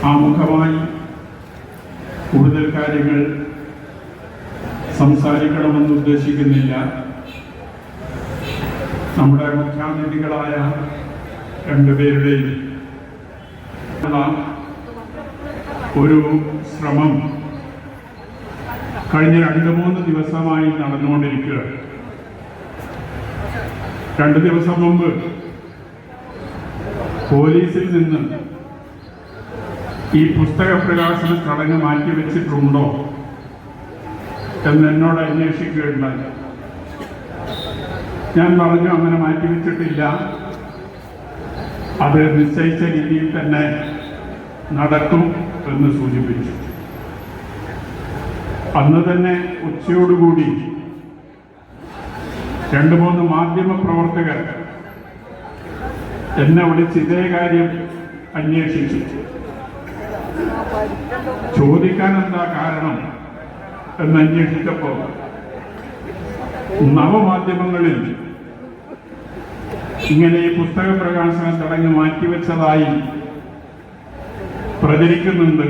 ആമുഖമായി കൂടുതൽ കാര്യങ്ങൾ സംസാരിക്കണമെന്ന് ഉദ്ദേശിക്കുന്നില്ല. നമ്മുടെ മുഖ്യാതിഥികളായ രണ്ടുപേരുടെയും ഒരു ശ്രമം കഴിഞ്ഞ 2-3 ദിവസമായി നടന്നുകൊണ്ടിരിക്കുക. 2 ദിവസം മുമ്പ് പോലീസിൽ നിന്ന് ഈ പുസ്തക പ്രകാശന ചടങ്ങ് മാറ്റിവെച്ചിട്ടുണ്ടോ എന്നോട് അന്വേഷിക്കുകയുണ്ടായി. ഞാൻ പറഞ്ഞു അങ്ങനെ മാറ്റിവെച്ചിട്ടില്ല, അത് നിശ്ചയിച്ച രീതിയിൽ തന്നെ നടക്കും എന്ന് സൂചിപ്പിച്ചു. അന്ന് തന്നെ ഉച്ചയോടുകൂടി 2-3 മാധ്യമ പ്രവർത്തകർ എന്നെ വിളിച്ച് ഇതേ കാര്യം അന്വേഷിച്ചു. ചോദിക്കാൻ എന്താ കാരണം എന്ന് അന്വേഷിച്ചപ്പോൾ നവമാധ്യമങ്ങളിൽ ഇങ്ങനെ ഈ പുസ്തക പ്രകാശന ചടങ്ങ് മാറ്റിവെച്ചതായി പ്രചരിക്കുന്നുണ്ട്,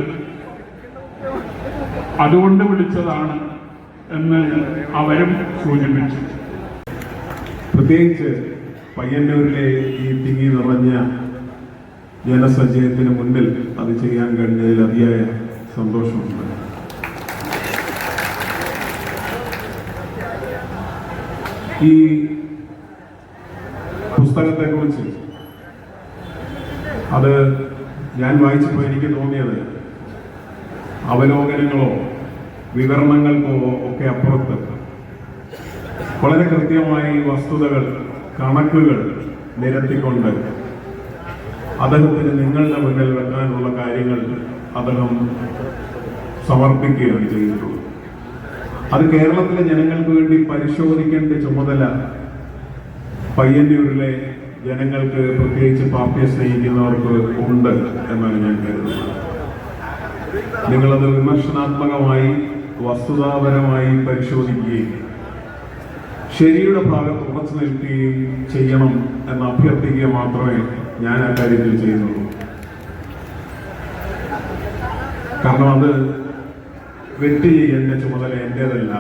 അതുകൊണ്ട് വിളിച്ചതാണ് എന്ന് അവരും സൂചിപ്പിച്ചു. പ്രത്യേകിച്ച് പയ്യന്നൂരിലെ ഈ തിങ്ങി നിറഞ്ഞ ജനസഞ്ചയത്തിന് മുന്നിൽ അത് ചെയ്യാൻ കഴിഞ്ഞതിൽ അതിയായ സന്തോഷമുണ്ട്. ഈ പുസ്തകത്തെക്കുറിച്ച് അത് ഞാൻ വായിച്ചപ്പോൾ എനിക്ക് തോന്നിയത് അവലോകനങ്ങളോ വിവരണങ്ങൾക്കോ ഒക്കെ അപ്പുറത്ത് വളരെ കൃത്യമായി വസ്തുതകൾ, കണക്കുകൾ നിരത്തിക്കൊണ്ട് അദ്ദേഹത്തിന് നിങ്ങളുടെ മുന്നിൽ വെക്കാനുള്ള കാര്യങ്ങൾ അദ്ദേഹം സമർപ്പിക്കുകയാണ് ചെയ്തിട്ടുള്ളത്. അത് കേരളത്തിലെ ജനങ്ങൾക്ക് വേണ്ടി പരിശോധിക്കേണ്ട ചുമതല പയ്യന്നൂരിലെ ജനങ്ങൾക്ക്, പ്രത്യേകിച്ച് പാർട്ടിയെ സ്നേഹിക്കുന്നവർക്ക് ഉണ്ട് എന്നാണ് ഞാൻ കരുതുന്നത്. നിങ്ങളത് വിമർശനാത്മകമായി വസ്തുതാപരമായി പരിശോധിക്കുകയും ശരിയുടെ ഭാഗത്ത് ഉറച്ചു നിൽക്കുകയും ചെയ്യണം എന്ന് അഭ്യർത്ഥിക്കുക മാത്രമേ ഞാൻ ആ കാര്യത്തിൽ ചെയ്യുന്നുള്ളൂ. കാരണം അത് വ്യക്തി ചെയ്യേണ്ട ചുമതല എന്റേതല്ല,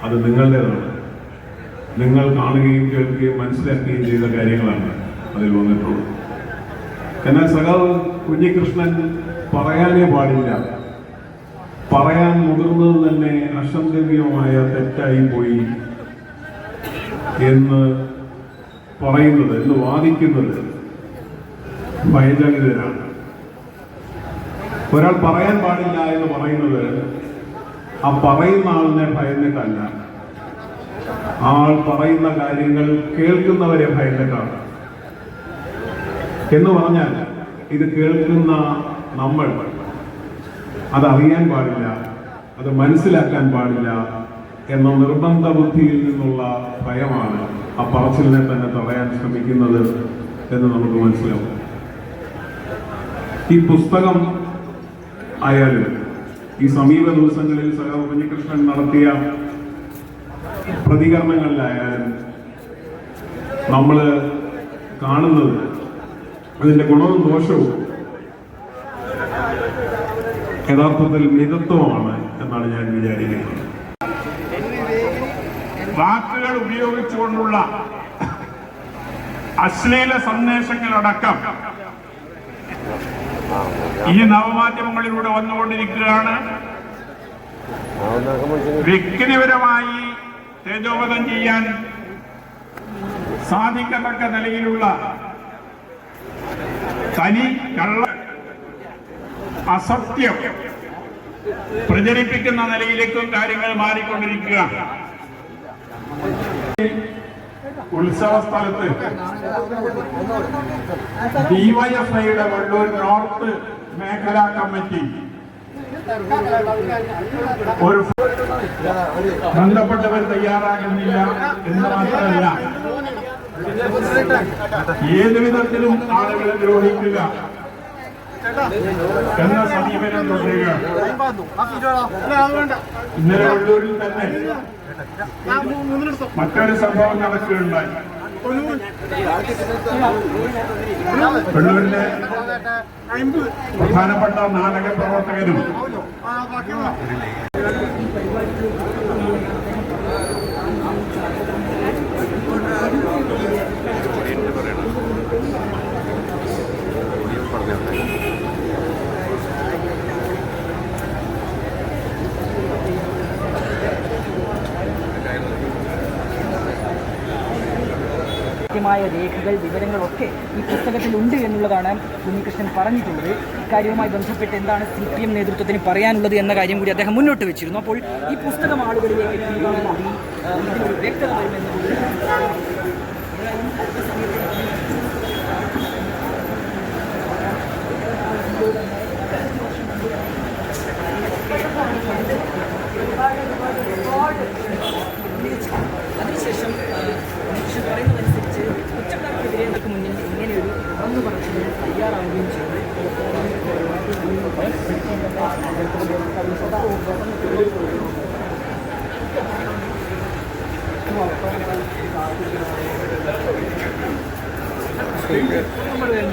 അത് നിങ്ങളുടേതാണ്. നിങ്ങൾ കാണുകയും കേൾക്കുകയും മനസ്സിലാക്കുകയും ചെയ്ത കാര്യങ്ങളാണ് അതിൽ വന്നിട്ടുള്ളത്. എന്നാൽ സഖാവ് കുഞ്ഞികൃഷ്ണൻ പറയാനേ പാടില്ല, പറയാൻ മുതിർന്നത് തന്നെ അസംഭവ്യമായ തെറ്റായി പോയി എന്ന് പറയുന്നത്, എന്ന് വാദിക്കുന്നത് ഭയചകിതരാണ്. ഒരാൾ പറയാൻ പാടില്ല എന്ന് പറയുന്നത് ആ പറയുന്ന ആളിനെ ഭയന്നിട്ടല്ല, ആൾ പറയുന്ന കാര്യങ്ങൾ കേൾക്കുന്നവരെ ഭയന്നിട്ടാണ്. എന്ന് പറഞ്ഞാൽ ഇത് കേൾക്കുന്ന നമ്മൾ അതറിയാൻ പാടില്ല, അത് മനസ്സിലാക്കാൻ പാടില്ല എന്ന നിർബന്ധ ബുദ്ധിയിൽ നിന്നുള്ള ഭയമാണ് ആ പറച്ചിലിനെ തന്നെ തടയാൻ ശ്രമിക്കുന്നത് എന്ന് നമുക്ക് മനസ്സിലാവും. ഈ പുസ്തകം ആയാലും ഈ സമീപ ദിവസങ്ങളിൽ സഖാവ് കുഞ്ഞികൃഷ്ണൻ നടത്തിയ പ്രതികരണങ്ങളിലായാലും നമ്മൾ കാണുന്നത് അതിന്റെ ഗുണവും ദോഷവും യഥാർത്ഥത്തിൽ മിതത്വമാണ് എന്നാണ് ഞാൻ വിചാരിക്കുന്നത്. വാക്കുകൾ ഉപയോഗിച്ചുകൊണ്ടുള്ള അശ്ലീല സന്ദേശങ്ങളടക്കം ഈ നവമാധ്യമങ്ങളിലൂടെ വന്നുകൊണ്ടിരിക്കുകയാണ്. വ്യക്തിപരമായി തേജോവധം ചെയ്യാൻ സാധിക്കത്തക്ക നിലയിലുള്ള തനി കള്ള അസത്യം പ്രചരിപ്പിക്കുന്ന നിലയിലേക്കും കാര്യങ്ങൾ മാറിക്കൊണ്ടിരിക്കുകയാണ്. ഉത്സവ സ്ഥലത്ത് ഡിവൈഎഫ്ഐയുടെ വെള്ളൂർ നോർത്ത് മേഖലാ കമ്മിറ്റി ഒരു ബന്ധപ്പെട്ടവർ തയ്യാറാകുന്നില്ല എന്ന് മാത്രമല്ല, ഏത് വിധത്തിലും ആളുകളെ ദ്രോഹിക്കുക എന്ന സമീപനം തുടരുക. ഇന്നലെ വെള്ളൂരിൽ തന്നെ മറ്റൊരു സംഭവം നടക്കുകയുണ്ടായി. വെള്ളൂരിലെ പ്രധാനപ്പെട്ട നാടക പ്രവർത്തകനും കൃത്യമായ രേഖകൾ വിവരങ്ങളൊക്കെ ഈ പുസ്തകത്തിലുണ്ട് എന്നുള്ളതാണ് ഉണ്ണികൃഷ്ണൻ പറഞ്ഞിട്ടുള്ളത്. ഇക്കാര്യവുമായി ബന്ധപ്പെട്ട് എന്താണ് CPM നേതൃത്വത്തിന് പറയാനുള്ളത് എന്ന കാര്യം കൂടി അദ്ദേഹം മുന്നോട്ട് വെച്ചിരുന്നു. അപ്പോൾ ഈ പുസ്തകം ആളുകളിലേക്ക് എത്തിയതോടുകൂടി ഇതിനൊരു വ്യക്തത വരുമെന്നുകൂടി അതിനുശേഷം പറയുന്നതനുസരിച്ച് കുറ്റക്കാർക്കെതിരെ മുന്നിൽ ഇങ്ങനെയൊരു തുറന്നു പറച്ചിൽ തയ്യാറാവുകയും ചെയ്തു.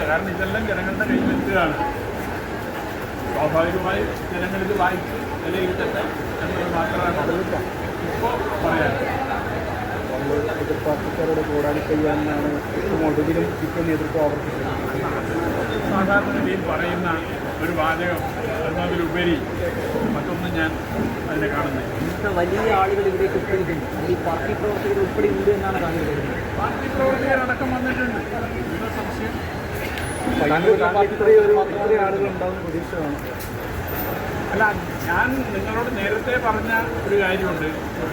കാരണം ഇതെല്ലാം ജനങ്ങളുടെ കയ്യിലെത്തുകയാണ്. സ്വാഭാവികമായി ജനങ്ങളിത് വായിച്ച് വിലയിരുത്തട്ടെ എന്നത് മാത്രമാണ് ഇപ്പോൾ പറയാൻ. എതിർപ്പാർട്ടിക്കാരോട് പോരാടി കഴിയാനാണ് ഏറ്റവും ഒടുവിലും ഇപ്പോൾ നേതൃത്വം ആവർത്തിക്കുന്നത്. സാധാരണഗതിയിൽ പറയുന്ന ഒരു വാചകം എന്നതിലുപരി മറ്റൊന്നും ഞാൻ അതിനെ കാണുന്നില്ല. ഇന്നത്തെ വലിയ ആളുകൾ ഇവിടേക്ക് എത്തിയിട്ടുണ്ട്. ഈ പാർട്ടി പ്രവർത്തകർ ഉൾപ്പെടെ ഉണ്ട് എന്നാണ് താങ്കൾ കരുതുന്നത്. പാർട്ടി പ്രവർത്തകരടക്കം വന്നിട്ടുണ്ട്. ഇതിന് സംശയം ഇത്രയും ആളുകൾ ഉണ്ടാകുന്ന പ്രതീക്ഷയാണ്. അല്ല, ഞാൻ നിങ്ങളോട് നേരത്തെ പറഞ്ഞ ഒരു കാര്യമുണ്ട്.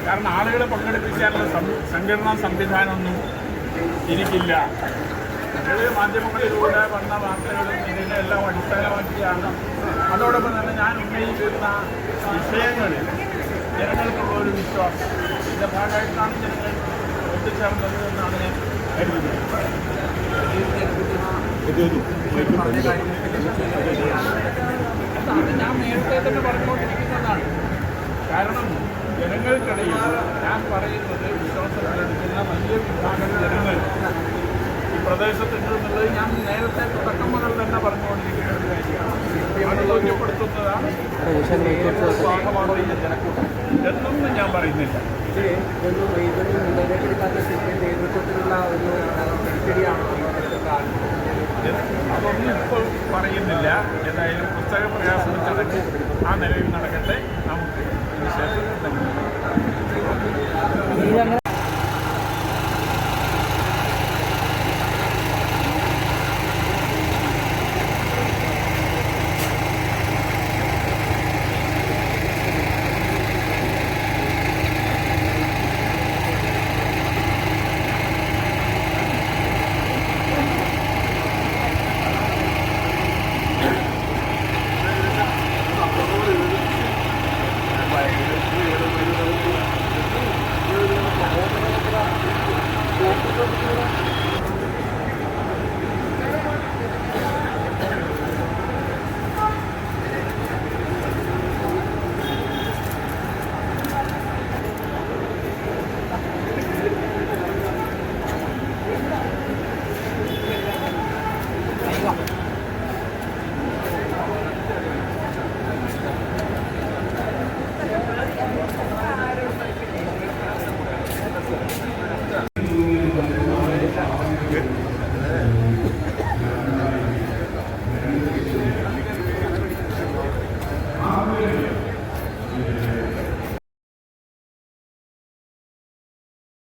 കാരണം ആളുകളെ പങ്കെടുപ്പിക്കാനുള്ള സംഘടനാ സംവിധാനമൊന്നും എനിക്കില്ല. മാധ്യമങ്ങളിലൂടെ വന്ന വാർത്തകളും ഇതിനെല്ലാം അടിസ്ഥാനമാക്കിയാണ്. അതോടൊപ്പം തന്നെ ഞാൻ ഉന്നയിക്കുന്ന വിഷയങ്ങളിൽ ജനങ്ങൾക്കുള്ള ഒരു വിശ്വാസം ഇതിൻ്റെ ഭാഗമായിട്ടാണ് ജനങ്ങൾ ഒത്തുചേർന്നത് എന്നാണ് ഞാൻ കരുതുന്നത്. അത് ഞാൻ നേരത്തെ തന്നെ പറഞ്ഞുകൊണ്ടിരിക്കുന്നതാണ്. കാരണം ജനങ്ങൾക്കിടയിൽ ഞാൻ പറയുന്നത് വിശ്വാസം പുലർത്തുന്ന വലിയ വിഭാഗം ജനങ്ങൾ ഈ പ്രദേശത്തുണ്ട് എന്നുള്ളത് ഞാൻ നേരത്തെ തുടക്കം മുതൽ തന്നെ പറഞ്ഞുകൊണ്ടിരിക്കുന്ന ഒരു കാര്യമാണ്. അത് ബോധ്യപ്പെടുത്തുന്നതാണ് ഭാഗമാണോ ഈ ജനക്കൂട്ടം എന്നൊന്നും ഞാൻ പറയുന്നില്ല. നേതൃത്വത്തിലുള്ള ഒരു അതൊന്നും ഇപ്പോൾ പറയുന്നില്ല. എന്തായാലും പുസ്തക പ്രകാശന ചടങ്ങ് ആ നിലയിൽ നടക്കട്ടെ. നമുക്ക് ഇതിനുശേഷം